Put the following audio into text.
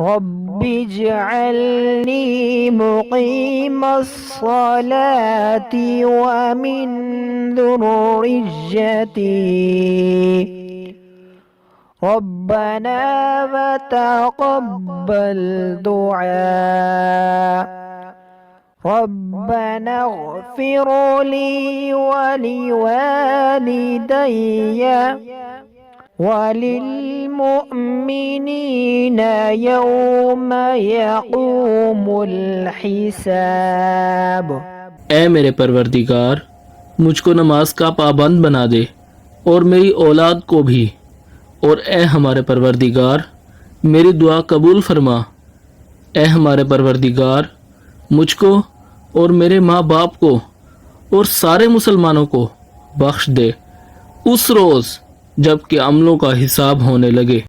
رب اجعلني مقيم الصلاة ومن ذريتي ربنا وتقبل دعاء ربنا اغفر لي ولوالدي وللمؤمنين يوم يقوم الحساب। ए मेरे परवरदिगार, मुझको नमाज का पाबंद बना दे और मेरी औलाद को भी। और ए हमारे परवरदिगार, मेरी दुआ कबूल फरमा। ए हमारे परवरदिगार, मुझको और मेरे माँ बाप को और सारे मुसलमानों को बख्श दे उस रोज़ जब कि अमलों का हिसाब होने लगे।